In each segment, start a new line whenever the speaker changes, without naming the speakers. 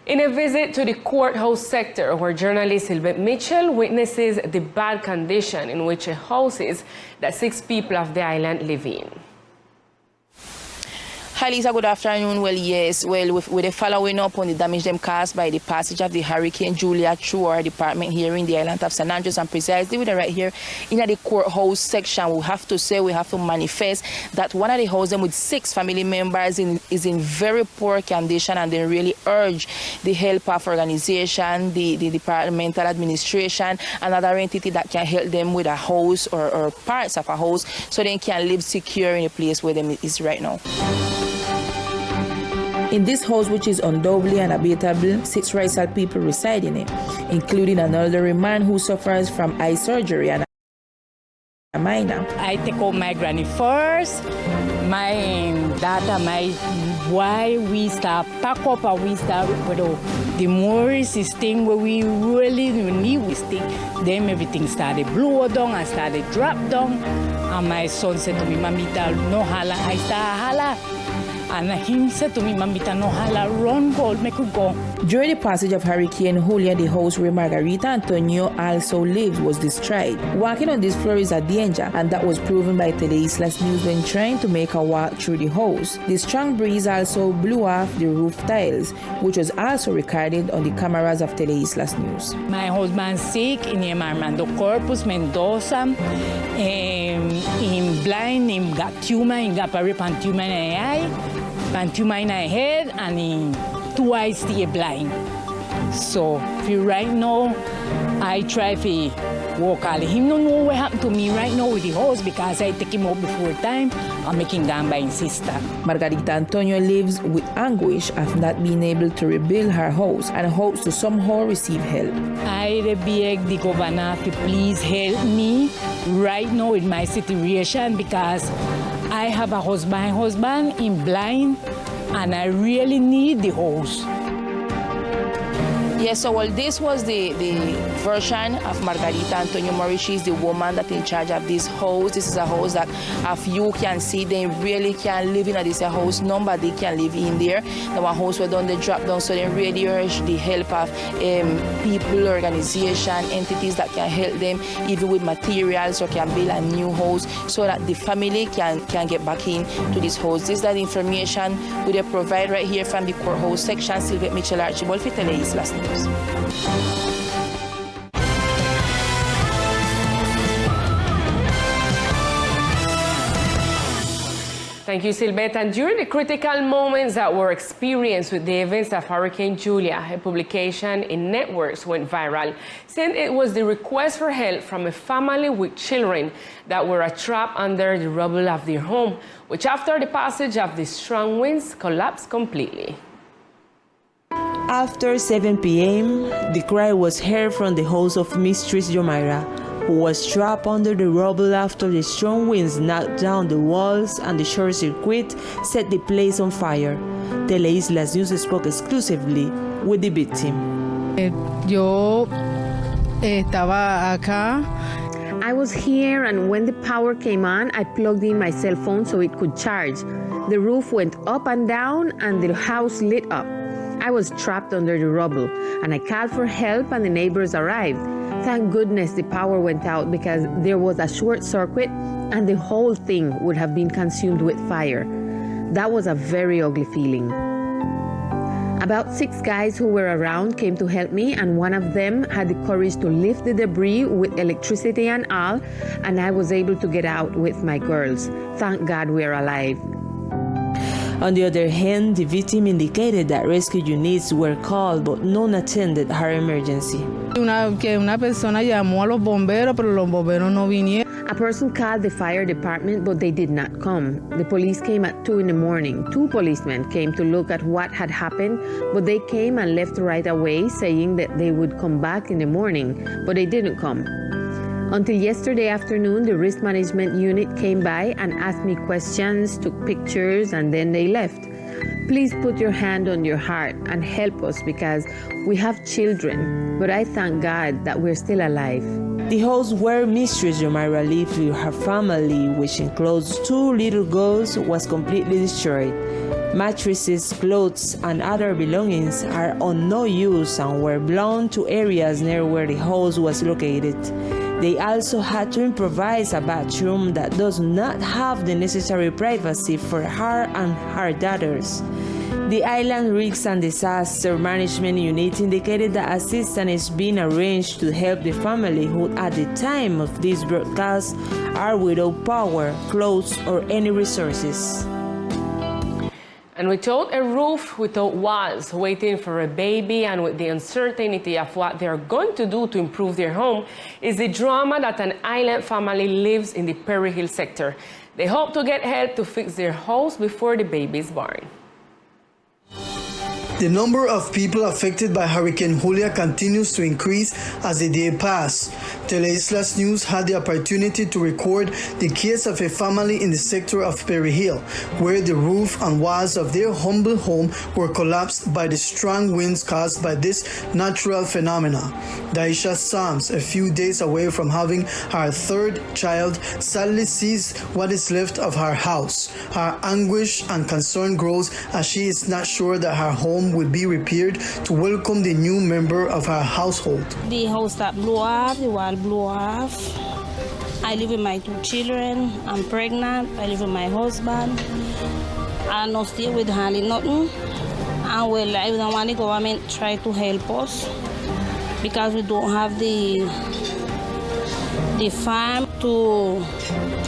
In a visit to the courthouse sector, where journalist Sylvette Mitchell witnesses the bad condition in which a house is that 6 people of the island live in.
Hi Lisa, good afternoon. Well, yes, with the following up on the damage them caused by the passage of the Hurricane Julia through our department here in the island of St. Andrews, and precisely with right here in the courthouse section, we have to manifest that one of the houses with 6 family members is in very poor condition, and they really urge the help of organization, the departmental administration, and other entity that can help them with a house or parts of a house so they can live secure in the place where them is right now.
In this house, which is undoubtedly unhabitable, 6 racial people reside in it, including an elderly man who suffers from eye surgery and a minor.
I take out my granny first, my daughter, my wife, we start pack up and we start the more is this thing where we really need this thing, then everything started blow down and started drop down. And my son said to me, Mamita, no hala, I start hala. And him said to me, Mamita, no hala, run, go, make it go.
During the passage of Hurricane Julia, the house where Margarita Antonio also lived was destroyed. Walking on this floor is a danger, and that was proven by Teleislas News when trying to make a walk through the house. The strong breeze also blew off the roof tiles, which was also recorded on the cameras of Teleislas News.
My husband sick, in him Armando Corpus, Mendoza, him blind, him got tumor, him got peripan tumor in the eye, and tumor in the head, and him 2 eyes stay blind. So right now, I try to walk all. Him don't know what happened to me right now with the house because I take him out before time. I'm making down by his sister.
Margarita Antonio lives with anguish of not being able to rebuild her house and hopes to somehow receive help.
I beg the governor to please help me right now with my situation because I have a husband in blind and I really need the house.
Yes, so well, this was the version of Margarita Antonio Mori. She's the woman that's in charge of this house. This is a house that if you can see, they really can live in this house. Nobody can live in there. The one house was done, they drop down, so they really urge the help of people, organization, entities that can help them, even with materials, or can build a new house so that the family can get back into this house. This is the information we provide right here from the courthouse section. Sylvette Mitchell Archibald for Teleislas News.
Thank you, Sylvette. And during the critical moments that were experienced with the events of Hurricane Julia, a publication in networks went viral, saying it was the request for help from a family with children that were trapped under the rubble of their home, which after the passage of the strong winds collapsed completely.
After 7 p.m., the cry was heard from the house of Mistress Yomaira, who was trapped under the rubble after the strong winds knocked down the walls and the short circuit set the place on fire. Teleislas News spoke exclusively with the victim.
Yo estaba acá.
I was here, and when the power came on, I plugged in my cell phone so it could charge. The roof went up and down, and the house lit up. I was trapped under the rubble, and I called for help, and the neighbors arrived. Thank goodness the power went out because there was a short circuit and the whole thing would have been consumed with fire. That was a very ugly feeling. About 6 guys who were around came to help me, and one of them had the courage to lift the debris with electricity and all, and I was able to get out with my girls. Thank God we're alive.
On the other hand, the victim indicated that rescue units were called, but none attended her emergency.
Una persona llamó a los bomberos, pero los bomberos no vinieron.
A person called the fire department, but they did not come. The police came at 2 in the morning. 2 policemen came to look at what had happened, but they came and left right away, saying that they would come back in the morning, but they didn't come. Until yesterday afternoon, the risk management unit came by and asked me questions, took pictures, and then they left. Please put your hand on your heart and help us because we have children, but I thank God that we're still alive.
The house where Mistress Yomaira lived with her family, which includes 2 little girls, was completely destroyed. Mattresses, clothes, and other belongings are on no use and were blown to areas near where the house was located. They also had to improvise a bathroom that does not have the necessary privacy for her and her daughters. The Island Risks and Disaster Management Unit indicated that assistance is being arranged to help the family who at the time of this broadcast are without power, clothes, or any resources.
And without a roof, without walls, waiting for a baby, and with the uncertainty of what they're going to do to improve their home, is the drama that an island family lives in the Perry Hill sector. They hope to get help to fix their house before the baby is born.
The number of people affected by Hurricane Julia continues to increase as the day passes. Teleislas News had the opportunity to record the case of a family in the sector of Perry Hill, where the roof and walls of their humble home were collapsed by the strong winds caused by this natural phenomena. Daisha Sams, a few days away from having her third child, sadly sees what is left of her house. Her anguish and concern grows as she is not sure that her home will be repaired to welcome the new member of her household.
The house that blew off, the wall blew off. I live with my 2 children. I'm pregnant. I live with my husband. I don't stay with hardly nothing. And well, I don't want the government try to help us because we don't have the farm to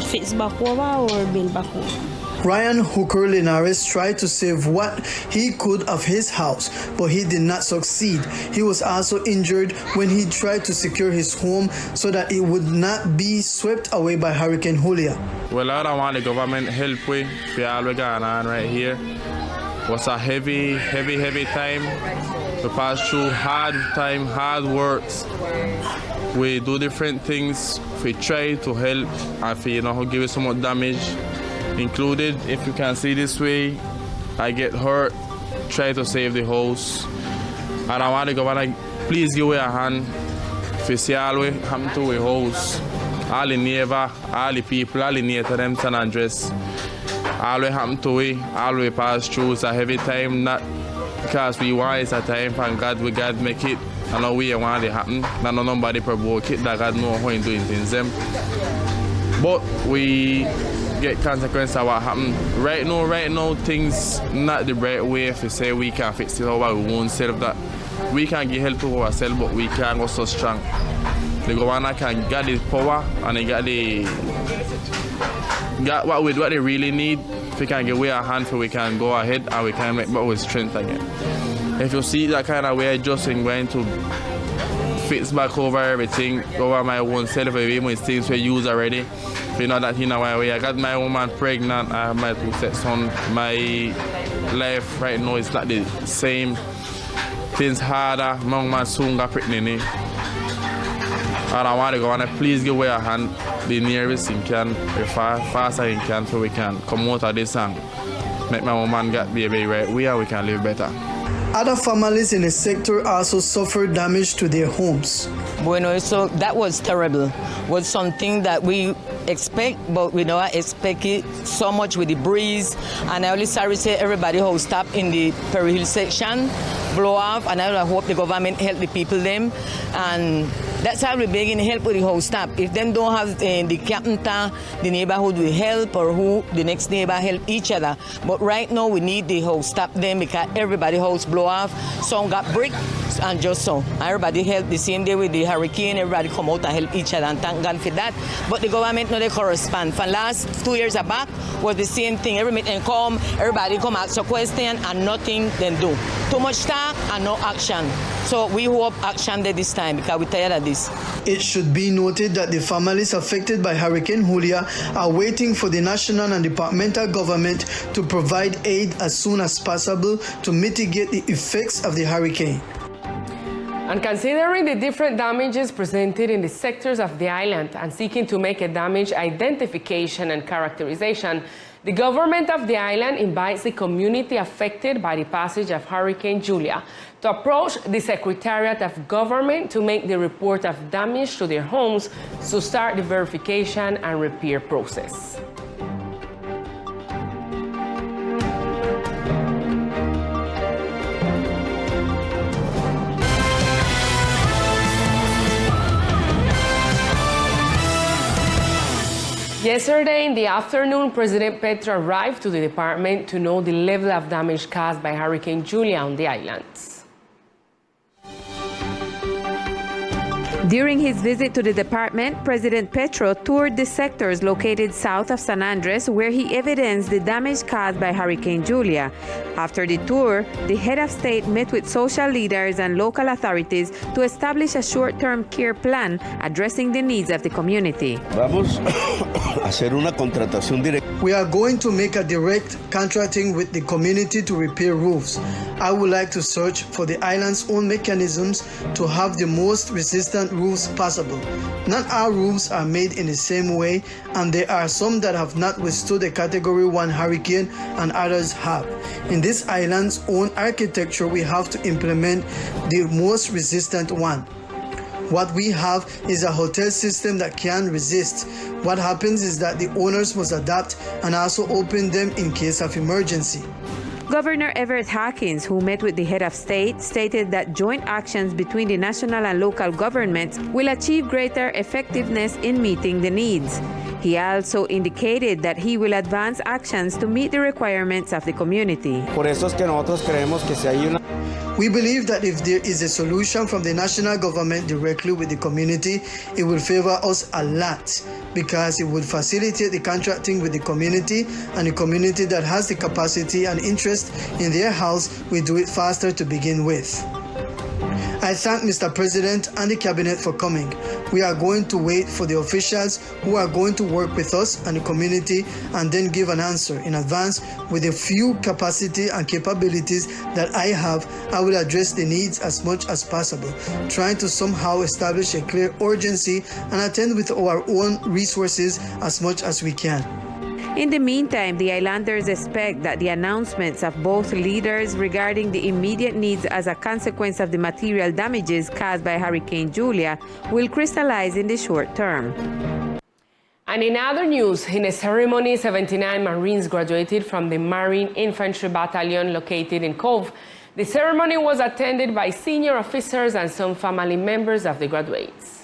fix back over or build back over.
Ryan Hooker Linares tried to save what he could of his house, but he did not succeed. He was also injured when he tried to secure his home so that it would not be swept away by Hurricane Julia.
Well, I don't want the government help with all we going on right here. It was a heavy time. We passed through hard time, hard works. We do different things. We try to help and give it so much damage. Included, if you can see this way, I get hurt, try to save the house. And I want to go and please give me a hand. If you see all the way happen to a house, all the neighbor, all the people, all the neighbors, them San Andres, all the happen to it, all the pass through. It's a heavy time, not because we want it's a time for God, we God make it. I know we want it to happen. Not nobody provoke it, that God know how to do things them. But we get consequences of what happened. Right now, things not the right way. If you say we can fix it our own self, that we can get help to ourselves, but we can't go so strong. The government can get the power and they got what they really need. If we can get away our hand, so we can go ahead and we can make back with strength again. If you see that kind of way, just going to fix back over everything, over my own self, even with things we use already. You know that in a way, I got my woman pregnant, I have my 2 stepsons. My life right now is not the same. Things harder, my woman soon got pregnant. And I want to go and please give away a hand, the nearest you can, the faster you can, so we can come out of this and make my woman get baby right where we can live better.
Other families in the sector also suffered damage to their homes.
Bueno, so that was terrible. It was something that we expect, but we don't expect it so much with the breeze. And I only sorry say everybody who stopped in the Perry Hill section blow off, and I hope the government help the people them. And that's how we begin help with the whole stop. If them don't have the captain, the neighborhood will help, or who the next neighbor help each other. But right now we need the whole stop them because everybody house blow off. Some got brick and just so. Everybody help the same day with the hurricane. Everybody come out and help each other, and thank God for that. But the government no they correspond. For last 2 years back was the same thing. Every meeting come, everybody come ask a question and nothing then do. Too much talk and no action. So we hope action there this time because we're tired of this.
It should be noted that the families affected by Hurricane Julia are waiting for the national and departmental government to provide aid as soon as possible to mitigate the effects of the hurricane.
And considering the different damages presented in the sectors of the island and seeking to make a damage identification and characterization, the government of the island invites the community affected by the passage of Hurricane Julia to approach the Secretariat of Government to make the report of damage to their homes to start the verification and repair process. Yesterday in the afternoon, President Petro arrived to the department to know the level of damage caused by Hurricane Julia on the islands.
During his visit to the department, President Petro toured the sectors located south of San Andres where he evidenced the damage caused by Hurricane Julia. After the tour, the head of state met with social leaders and local authorities to establish a short-term care plan addressing the needs of the community.
We are going to make a direct contracting with the community to repair roofs. I would like to search for the island's own mechanisms to have the most resistant roofs possible. Not all roofs are made in the same way, and there are some that have not withstood a Category 1 hurricane and others have. In this island's own architecture, we have to implement the most resistant one. What we have is a hotel system that can resist. What happens is that the owners must adapt and also open them in case of emergency.
Governor Everett Hawkins, who met with the head of state, stated that joint actions between the national and local governments will achieve greater effectiveness in meeting the needs. He also indicated that he will advance actions to meet the requirements of the community.
We believe that if there is a solution from the national government directly with the community, it will favor us a lot because it would facilitate the contracting with the community, and the community that has the capacity and interest in their house will do it faster to begin with. I thank Mr. President and the Cabinet for coming. We are going to wait for the officials who are going to work with us and the community and then give an answer in advance. With the few capacity and capabilities that I have, I will address the needs as much as possible, trying to somehow establish a clear urgency and attend with our own resources as much as we can.
In the meantime, the islanders expect that the announcements of both leaders regarding the immediate needs as a consequence of the material damages caused by Hurricane Julia will crystallize in the short term.
And in other news, in a ceremony, 79 Marines graduated from the Marine Infantry Battalion located in Cove. The ceremony was attended by senior officers and some family members of the graduates.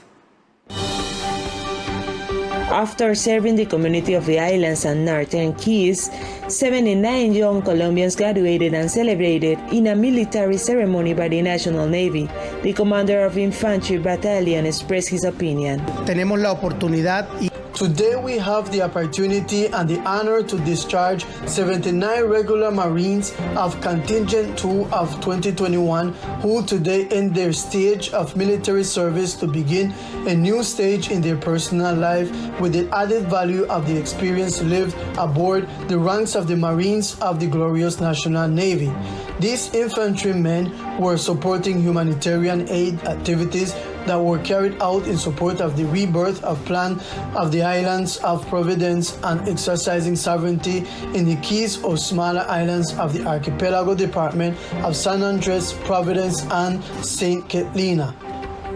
After serving the community of the islands and Northern Keys, 79 young Colombians graduated and celebrated in a military ceremony by the National Navy. The commander of Infantry Battalion expressed his opinion.
Tenemos la oportunidad y Today we have the opportunity and the honor to discharge 79 regular Marines of Contingent 2 of 2021 who today end their stage of military service to begin a new stage in their personal life with the added value of the experience lived aboard the ranks of the Marines of the glorious National Navy. These infantrymen were supporting humanitarian aid activities that were carried out in support of the rebirth of plan of the islands of Providence and exercising sovereignty in the keys or smaller islands of the archipelago department of San Andres, Providence, and St. Catalina.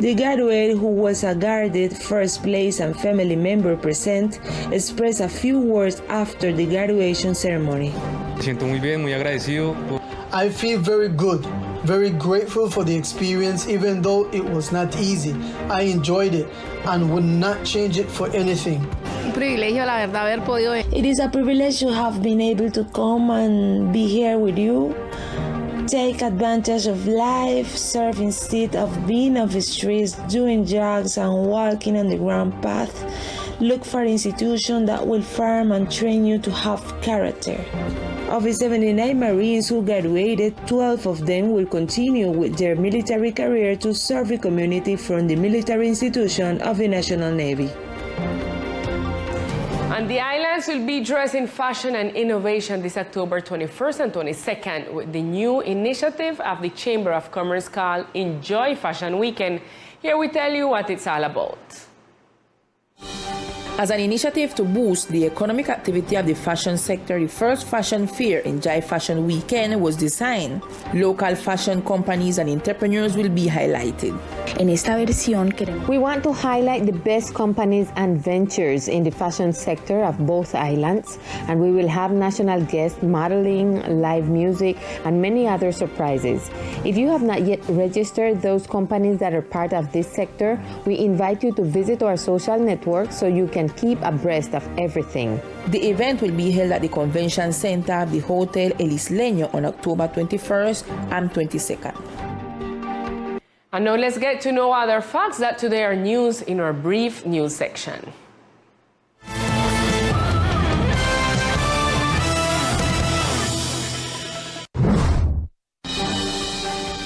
The graduate, who was a guarded first place and family member present, expressed a few words after the graduation ceremony.
I feel very good. Very grateful for the experience, even though it was not easy. I enjoyed it and would not change it for anything.
It is a privilege to have been able to come and be here with you, take advantage of life, serve instead of being off the streets, doing drugs and walking on the ground path. Look for an institution that will form and train you to have character. Of the 79 Marines who graduated, 12 of them will continue with their military career to serve the community from the military institution of the National Navy.
And the islands will be dressed in fashion and innovation this October 21st and 22nd with the new initiative of the Chamber of Commerce called Enjoy Fashion Weekend. Here we tell you what it's all about.
As an initiative to boost the economic activity of the fashion sector, the first fashion fair, Enjoy Fashion Weekend, was designed. Local fashion companies and entrepreneurs will be highlighted.
We want to highlight the best companies and ventures in the fashion sector of both islands, and we will have national guests, modeling, live music, and many other surprises. If you have not yet registered those companies that are part of this sector, we invite you to visit our social network so you can and keep abreast of everything.
The event will be held at the Convention Center of the Hotel Teleislas on October 21st and 22nd.
And now let's get to know other facts that today are news in our brief news section.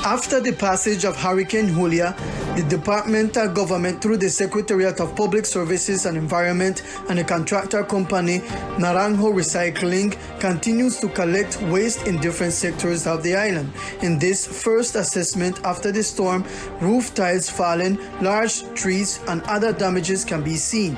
After the passage of Hurricane Julia, the departmental government, through the Secretariat of Public Services and Environment and the contractor company Naranjo Recycling, continues to collect waste in different sectors of the island. In this first assessment after the storm, roof tiles fallen, large trees and other damages can be seen.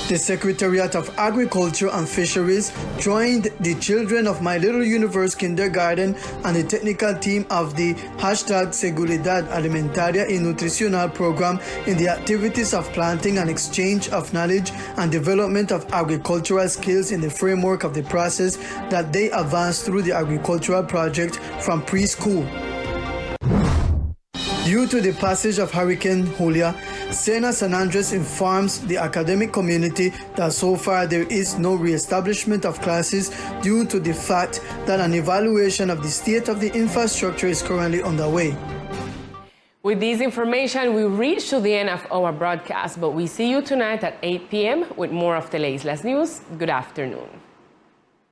The Secretariat of Agriculture and Fisheries joined the children of My Little Universe Kindergarten and the technical team of the #Seguridad Alimentaria y Nutricional program in the activities of planting and exchange of knowledge and development of agricultural skills in the framework of the process that they advance through the agricultural project from preschool. Due to the passage of Hurricane Julia, Sena San Andres informs the academic community that so far there is no re-establishment of classes due to the fact that an evaluation of the state of the infrastructure is currently underway.
With this information, we reach to the end of our broadcast, but we see you tonight at 8 p.m. with more of Teleislas News. Good afternoon.